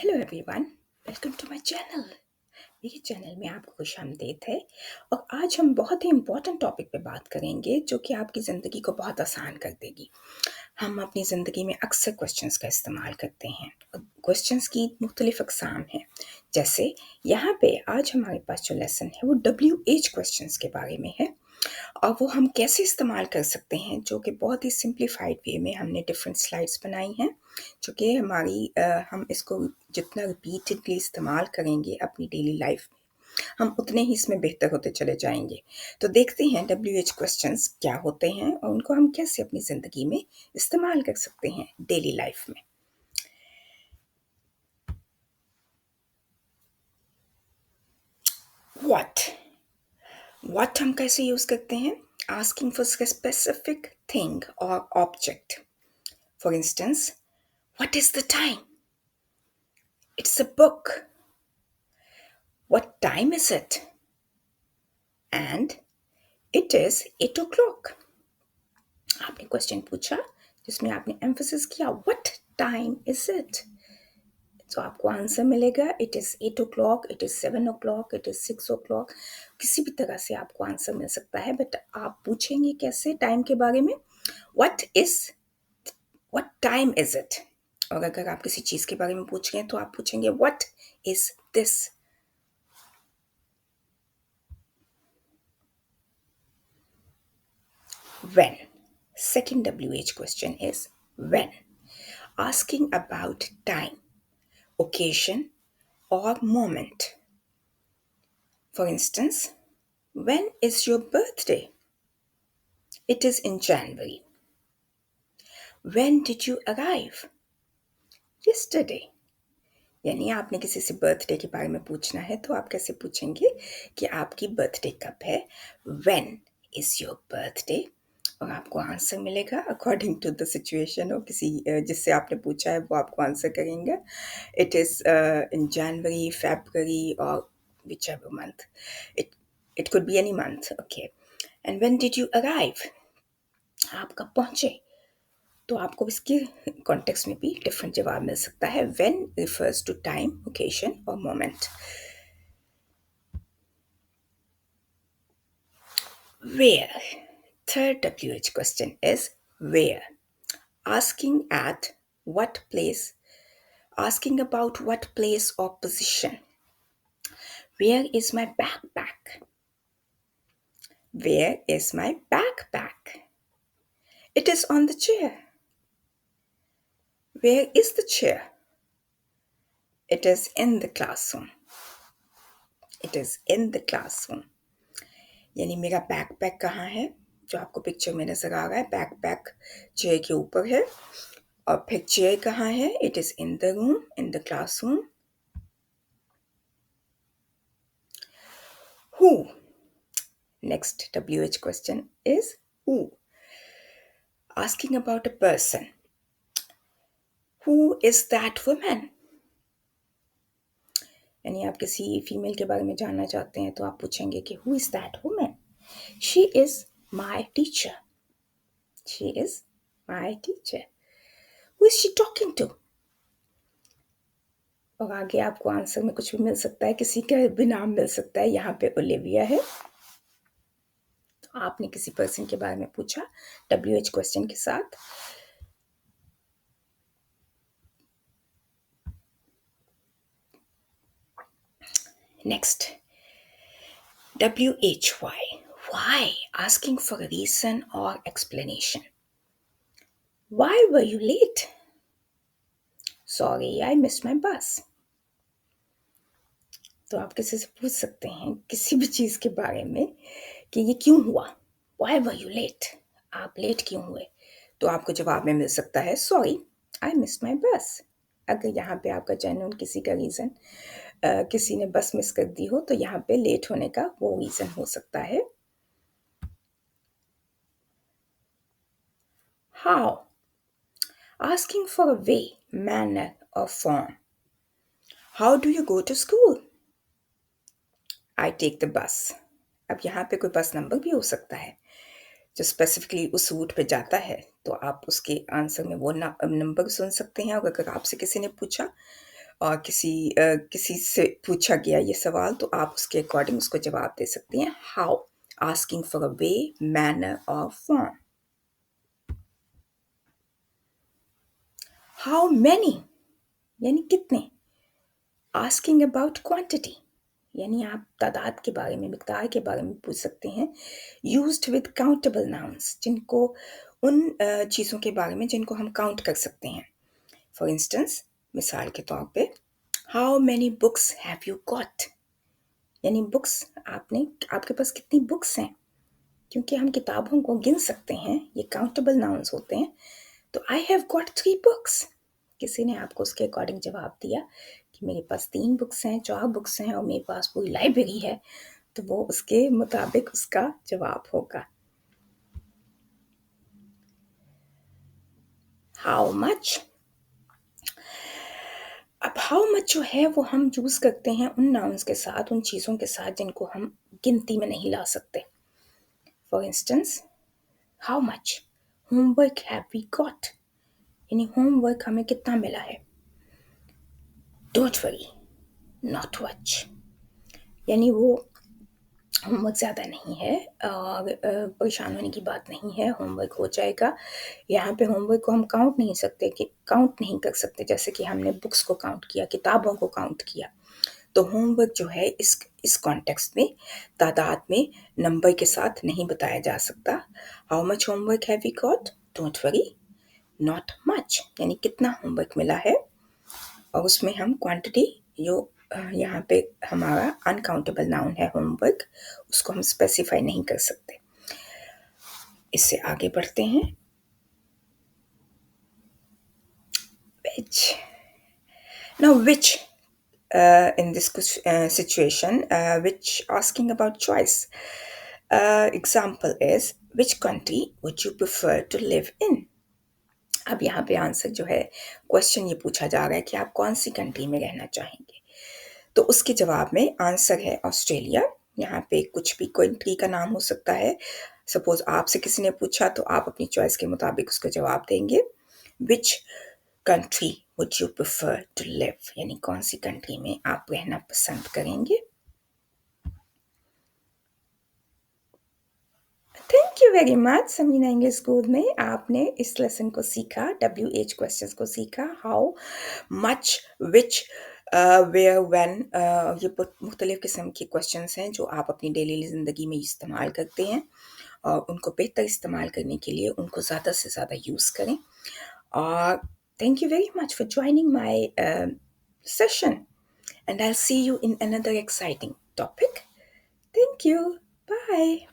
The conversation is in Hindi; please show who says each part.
Speaker 1: Hello everyone, welcome to my channel. मेरे चैनल में आपको खुशामदीद है। और आज हम बहुत ही इम्पोर्टेंट टॉपिक पे बात करेंगे जो कि आपकी ज़िंदगी को बहुत आसान कर देगी। हम अपनी ज़िंदगी में अक्सर क्वेश्चंस का इस्तेमाल करते हैं और क्वेश्चंस की मुख्तलिफ अक़साम हैं। जैसे यहाँ पे आज हमारे पास जो लेसन है वो WH क्वेश्चंस के बारे में है और वो हम कैसे इस्तेमाल कर सकते हैं, जो कि बहुत ही सिंप्लीफाइड वे में हमने डिफरेंट स्लाइड्स बनाई हैं, जो कि हम इसको जितना रिपीटेडली इस्तेमाल करेंगे अपनी डेली लाइफ में, हम उतने ही इसमें बेहतर होते चले जाएंगे। तो देखते हैं WH क्वेश्चंस क्या होते हैं और उनको हम कैसे अपनी ज़िंदगी में इस्तेमाल कर सकते हैं डेली लाइफ में। व्हाट हम कैसे यूज़ करते हैं? आस्किंग फॉर स्पेसिफिक थिंग और object. For instance, what is the time? It's a book. What time is it? And it is 8 o'clock. आपने क्वेश्चन पूछा जिसमें आपने एम्फेसिस किया what time is it? तो आपको आंसर मिलेगा it is 8 o'clock, it is 7 o'clock, it is 6 o'clock. किसी भी तरह से आपको आंसर मिल सकता है, बट आप पूछेंगे कैसे टाइम के बारे में? what time is it? और अगर आप किसी चीज़ के बारे में पूछ रहे हैं तो आप पूछेंगे what is this? When. Second WH question is when. Asking about time, occasion, or moment. For instance, when is your birthday? It is in January. When did you arrive? Yesterday. यानी आपने किसी से बर्थडे के बारे में पूछना है तो आप कैसे पूछेंगे कि आपकी बर्थडे कब है? When is your birthday? और आपको आंसर मिलेगा अकॉर्डिंग टू द सिचुएशन, और किसी जिससे आपने पूछा है वो आपको आंसर करेंगे it is in January, February और whichever month, it could be any month. Okay, and when did you arrive? आप कब पहुँचे? तो आपको इसके कॉन्टेक्स्ट में भी डिफरेंट जवाब मिल सकता है। When refers to time, occasion और moment. Where. Third WH question is where. Asking at what place, asking about what place or position. Where is my backpack? Where is my backpack? It is on the chair. Where is the chair? It is in the classroom. It is in the classroom. यानी मेरा बैकपैक कहाँ है? जो आपको पिक्चर में नज़र आ रहा है, बैकपैक चेयर के ऊपर है। और फिर चेयर कहाँ है? It is in the room, in the classroom. Who? Next WH question is who. Asking about a person. Who is that woman? यानी आप किसी फीमेल के बारे में जानना चाहते हैं तो आप पूछेंगे कि who is that woman? She is my teacher. She is my teacher. Who is she talking to? और आगे आपको आंसर में कुछ भी मिल सकता है, किसी का भी नाम मिल सकता है। यहाँ पे ओलिविया है, तो आपने किसी पर्सन के बारे में पूछा WH क्वेश्चन के साथ। Next WHY. Why? Asking for a reason or explanation. Why were you late? Sorry, I missed my bus. तो आप किसी से पूछ सकते हैं किसी भी चीज़ के बारे में कि ये क्यों हुआ? Why were you late? आप लेट क्यों हुए? तो आपको जवाब में मिल सकता है Sorry, I missed my bus. अगर यहाँ पे आपका जेन्युइन किसी का रीज़न, किसी ने बस मिस कर दी हो, तो यहाँ पे लेट होने का वो रीज़न हो सकता है। How? Asking for a way, manner or form. How do you go to school? I take the bus. अब यहाँ पे कोई बस नंबर भी हो सकता है जो स्पेसिफिकली उस रूट पे जाता है, तो आप उसके आंसर में वो नंबर सुन सकते हैं। और अगर आपसे किसी ने पूछा और किसी से पूछा गया ये सवाल तो आप उसके अकॉर्डिंग उसको जवाब दे सकती हैं। How, asking for a way, manner और फॉर्म। हाउ मैनी यानी कितने। आस्किंग अबाउट क्वांटिटी यानी आप तादाद के बारे में, मिकदार के बारे में पूछ सकते हैं। यूज्ड विद काउंटेबल नाउन्स, जिनको उन चीज़ों के बारे में जिनको हम काउंट कर सकते हैं। फॉर इंस्टेंस, मिसाल के तौर पे, how many books have you got, यानी बुक्स आपके पास कितनी बुक्स हैं। क्योंकि हम किताबों को गिन सकते हैं, ये काउंटेबल नाउन्स होते हैं। तो आई हैव गॉट 3 बुक्स, किसी ने आपको उसके अकॉर्डिंग जवाब दिया कि मेरे पास 3 बुक्स हैं, 4 बुक्स हैं और मेरे पास पूरी लाइब्रेरी है, तो वो उसके मुताबिक उसका जवाब होगा। How much. अब हाउ मच जो है वो हम यूज़ करते हैं उन नाउन्स के साथ, उन चीज़ों के साथ जिनको हम गिनती में नहीं ला सकते। For instance, how much homework have we got, यानी होमवर्क हमें कितना मिला है। डोंट वरी, नॉट मच, यानी वो होमवर्क ज़्यादा नहीं है और परेशान होने की बात नहीं है, होमवर्क हो जाएगा। यहाँ पे होमवर्क को हम काउंट नहीं कर सकते, जैसे कि हमने बुक्स को काउंट किया, किताबों को काउंट किया। तो होमवर्क जो है इस कॉन्टेक्स्ट में तादाद में नंबर के साथ नहीं बताया जा सकता। How much homework have we got, don't worry, not much, यानी कितना होमवर्क मिला है। और उसमें हम क्वांटिटी जो यहाँ पे हमारा अनकाउंटेबल नाउन है होमवर्क, उसको हम स्पेसिफाई नहीं कर सकते। इससे आगे बढ़ते हैं। which now which in this situation, which asking about choice. Example is, which country would you prefer to live in? अब यहाँ पे आंसर जो है, क्वेश्चन ये पूछा जा रहा है कि आप कौन सी कंट्री में रहना चाहेंगे। तो उसके जवाब में आंसर है ऑस्ट्रेलिया। यहाँ पे कुछ भी कंट्री का नाम हो सकता है। सपोज आपसे किसी ने पूछा तो आप अपनी चॉइस के मुताबिक उसको जवाब देंगे। Which country would you prefer to live, यानी कौन सी कंट्री में आप रहना पसंद करेंगे। Thank you very much. Sameena English school में आपने इस लेसन को सीखा, WH क्वेश्चंस को सीखा। How, much, which, where, when, ये मुख्तलिफ किस्म के क्वेश्चंस हैं जो आप अपनी डेली ज़िंदगी में इस्तेमाल करते हैं, और उनको बेहतर इस्तेमाल करने के लिए उनको ज़्यादा से ज़्यादा यूज़ करें। और thank you very much for joining my session, and I'll see you in another exciting topic. Thank you. Bye.